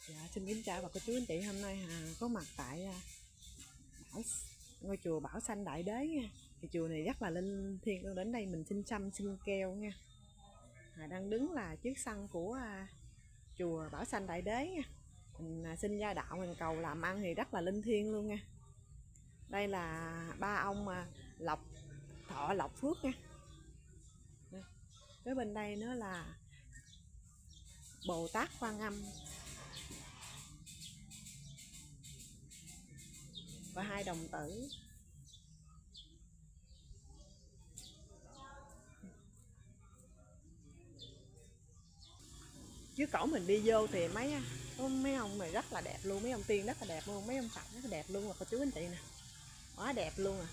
Dạ, xin kính chào bà cô chú anh chị. Hôm nay có mặt tại ngôi chùa Bảo Sanh Đại Đế nha. Thì chùa này rất là linh thiêng, con đến đây mình xin sâm xin keo nha. Đang đứng là trước sân của chùa Bảo Sanh Đại Đế nha. Mình xin gia đạo, mình cầu làm ăn thì rất là linh thiêng luôn nha. Đây là ba ông Lộc Thọ Lộc Phước nha. Cái bên đây nữa là Bồ Tát Quan Âm và hai đồng tử. Trước cổng mình đi vô thì mấy ông này rất là đẹp luôn, mấy ông tiên rất là đẹp luôn, mấy ông Phật rất là đẹp luôn, mà cô chú anh chị nè, quá đẹp luôn à.